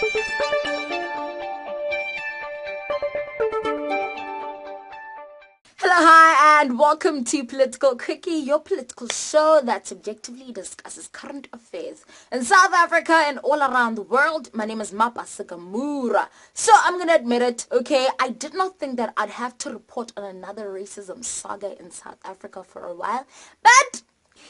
Hello, hi, and welcome to Political Quickie, your political show that subjectively discusses current affairs in South Africa and all around the world. My name is Mapa Sigamura. So I'm going to admit it, okay, I did not think that I'd have to report on another racism saga in South Africa for a while, but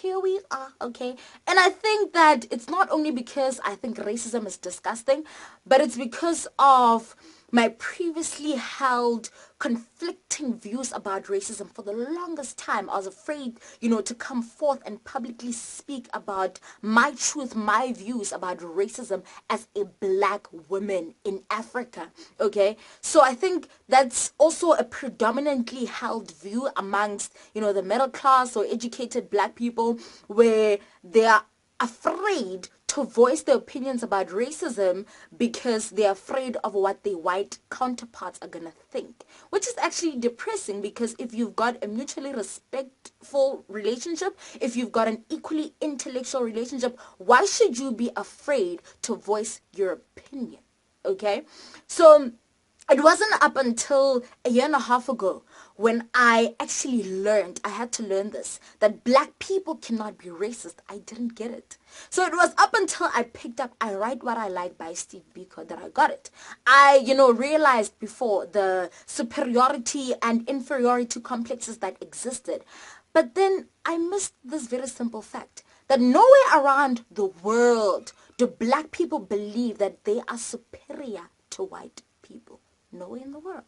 here we are, okay? And I think that it's not only because I think racism is disgusting, but it's because of my previously held conflicting views about racism. For the longest time, I was afraid, to come forth and publicly speak about my truth, my views about racism as a black woman in Africa, okay? So I think that's also a predominantly held view amongst, the middle class or educated black people, where they are afraid to voice their opinions about racism because they're afraid of what their white counterparts are going to think, which is actually depressing, because if you've got a mutually respectful relationship, if you've got an equally intellectual relationship, why should you be afraid to voice your opinion? Okay? So it wasn't up until a year and a half ago when I actually learned, I had to learn this, that black people cannot be racist. I didn't get it. So it was up until I picked up I Write What I Like by Steve Biko that I got it. I, realized before the superiority and inferiority complexes that existed. But then I missed this very simple fact that nowhere around the world do black people believe that they are superior to white people. Nowhere in the world.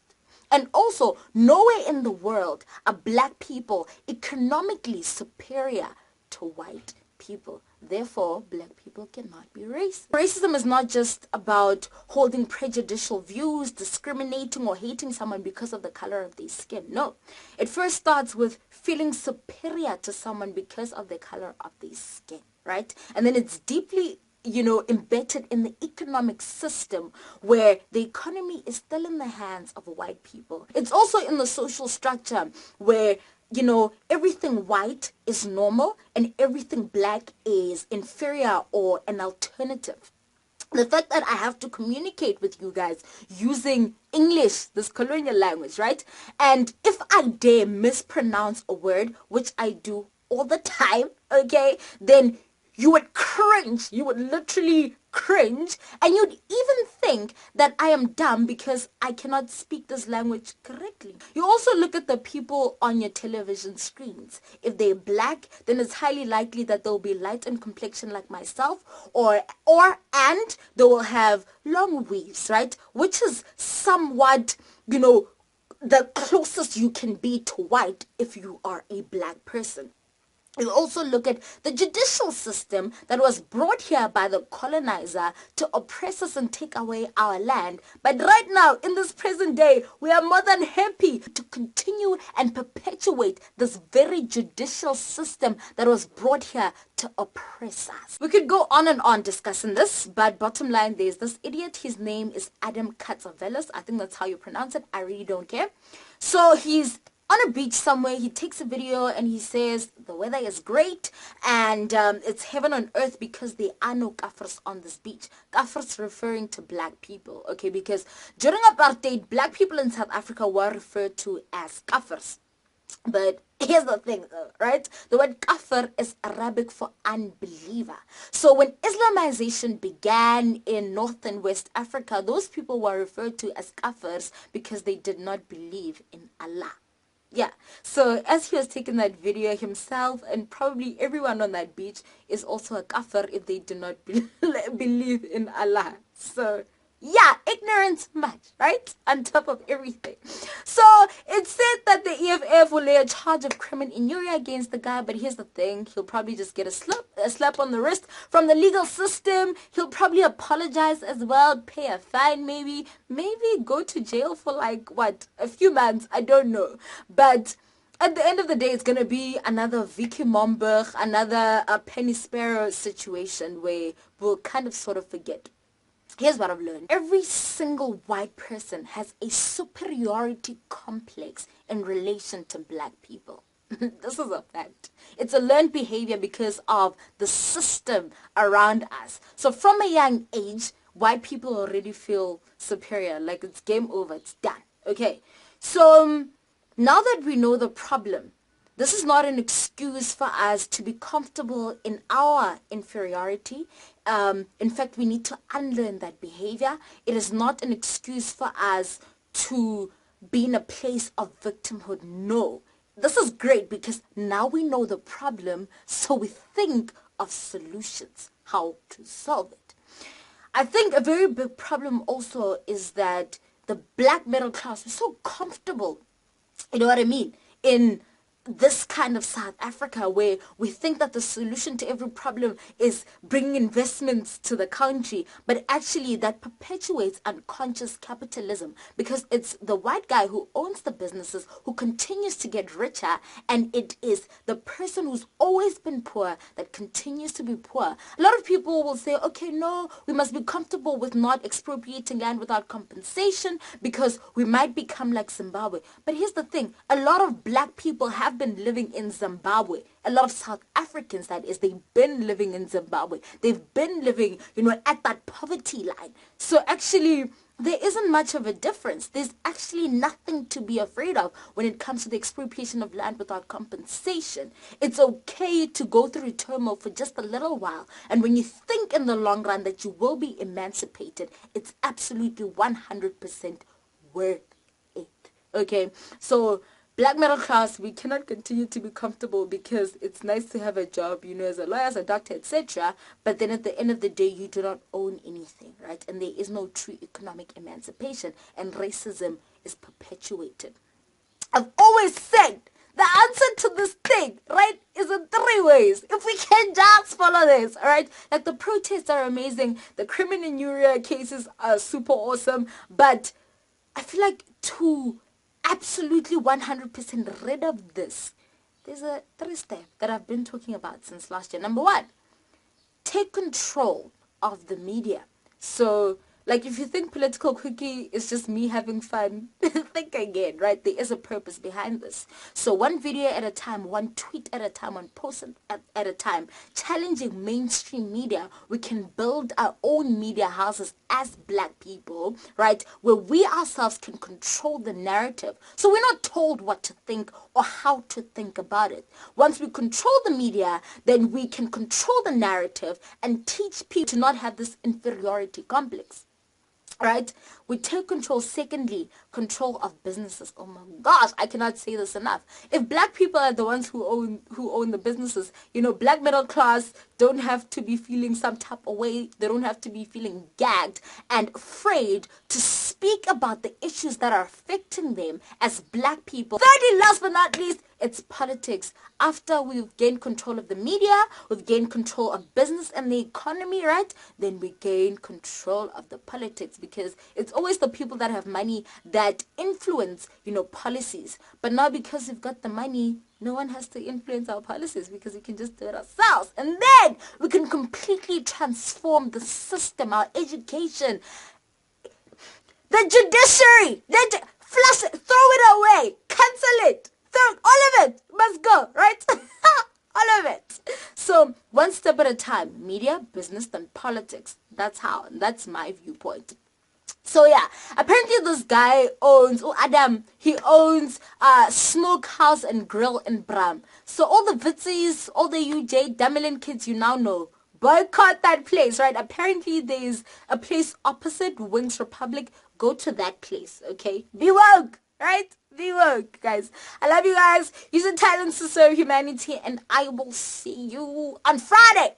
And also, nowhere in the world are black people economically superior to white people. Therefore, black people cannot be racist. Racism is not just about holding prejudicial views, discriminating or hating someone because of the color of their skin. No. It first starts with feeling superior to someone because of the color of their skin, right? And then it's deeply embedded in the economic system where the economy is still in the hands of white people. It's also in the social structure where, everything white is normal and everything black is inferior or an alternative. The fact that I have to communicate with you guys using English, this colonial language, right? And if I dare mispronounce a word, which I do all the time, okay, then you would cringe. You would literally cringe. And you'd even think that I am dumb because I cannot speak this language correctly. You also look at the people on your television screens. If they're black, then it's highly likely that they'll be light in complexion like myself, and they will have long weaves, right? Which is somewhat, the closest you can be to white if you are a black person. You also look at the judicial system that was brought here by the colonizer to oppress us and take away our land. But right now, in this present day, we are more than happy to continue and perpetuate this very judicial system that was brought here to oppress us. We could go on and on discussing this, but bottom line, there's this idiot. His name is Adam Catsavelos. I think that's how you pronounce it. I really don't care. So he's on a beach somewhere. He takes a video and he says the weather is great and it's heaven on earth because there are no kafirs on this beach. Kafirs referring to black people, okay, because during apartheid, black people in South Africa were referred to as kafirs. But here's the thing though, right? The word kafir is Arabic for unbeliever. So when Islamization began in North and West Africa, those people were referred to as kafirs because they did not believe in Allah. Yeah, so as he was taking that video, himself and probably everyone on that beach is also a kafir if they do not believe in Allah. So yeah, ignorance much, right? On top of everything. So it's said that the EFF will lay a charge of criminal injury against the guy, but here's the thing, he'll probably just get a slap on the wrist from the legal system. He'll probably apologize as well, pay a fine maybe go to jail for a few months, I don't know. But at the end of the day, it's going to be another Vicky Momberg, another Penny Sparrow situation where we'll kind of sort of forget. Here's what I've learned. Every single white person has a superiority complex in relation to black people. This is a fact. It's a learned behavior because of the system around us. So from a young age, white people already feel superior, like it's game over, it's done. Okay, so now that we know the problem, this is not an excuse for us to be comfortable in our inferiority. In fact, we need to unlearn that behavior. It is not an excuse for us to be in a place of victimhood. No. This is great because now we know the problem, so we think of solutions, how to solve it. I think a very big problem also is that the black middle class is so comfortable, you know what I mean, in this kind of South Africa where we think that the solution to every problem is bringing investments to the country, but actually that perpetuates unconscious capitalism because it's the white guy who owns the businesses who continues to get richer, and it is the person who's always been poor that continues to be poor. A lot of people will say, okay, no, we must be comfortable with not expropriating land without compensation because we might become like Zimbabwe. But here's the thing, a lot of black people have been living in Zimbabwe. A lot of South Africans, that is, they've been living in Zimbabwe. They've been living, at that poverty line. So actually, there isn't much of a difference. There's actually nothing to be afraid of when it comes to the expropriation of land without compensation. It's okay to go through turmoil for just a little while. And when you think in the long run that you will be emancipated, it's absolutely 100% worth it. Okay, so black middle class, we cannot continue to be comfortable because it's nice to have a job, as a lawyer, as a doctor, etc. But then at the end of the day, you do not own anything, right? And there is no true economic emancipation, and racism is perpetuated. I've always said the answer to this thing, right, is in 3 ways. If we can just follow this, all right? Like the protests are amazing. The criminal cases are super awesome. But I feel like to absolutely 100% rid of this, there's a 3-step that I've been talking about since last year. Number 1, take control of the media. So, like, if you think Political Quickie is just me having fun, think again, right? There is a purpose behind this. So one video at a time, one tweet at a time, one post at a time, challenging mainstream media, we can build our own media houses as black people, right? Where we ourselves can control the narrative. So we're not told what to think or how to think about it. Once we control the media, then we can control the narrative and teach people to not have this inferiority complex. Right? We take control. Secondly, control of businesses. Oh my gosh, I cannot say this enough. If black people are the ones who own the businesses, black middle class don't have to be feeling some type of way. They don't have to be feeling gagged and afraid to speak about the issues that are affecting them as black people. Thirdly, last but not least, it's politics. After we've gained control of the media, we've gained control of business and the economy, right? Then we gain control of the politics, because it's always the people that have money that influence, policies. But now because we've got the money, no one has to influence our policies because we can just do it ourselves. And then we can completely transform the system, our education, the judiciary. Flush it, throw it away, cancel it. All of it must go, right? All of it. So one step at a time, media, business, then politics. That's how, and that's my viewpoint. So yeah, apparently this guy owns, Adam, he owns Smokehouse and Grill in Bram. So all the Vitsies, all the UJ Damelin kids, you now know, boycott that place, right? Apparently there's a place opposite Wings Republic. Go to that place, okay? Be woke, right? Be woke, guys. I love you guys. Use your talents to serve humanity, and I will see you on Friday.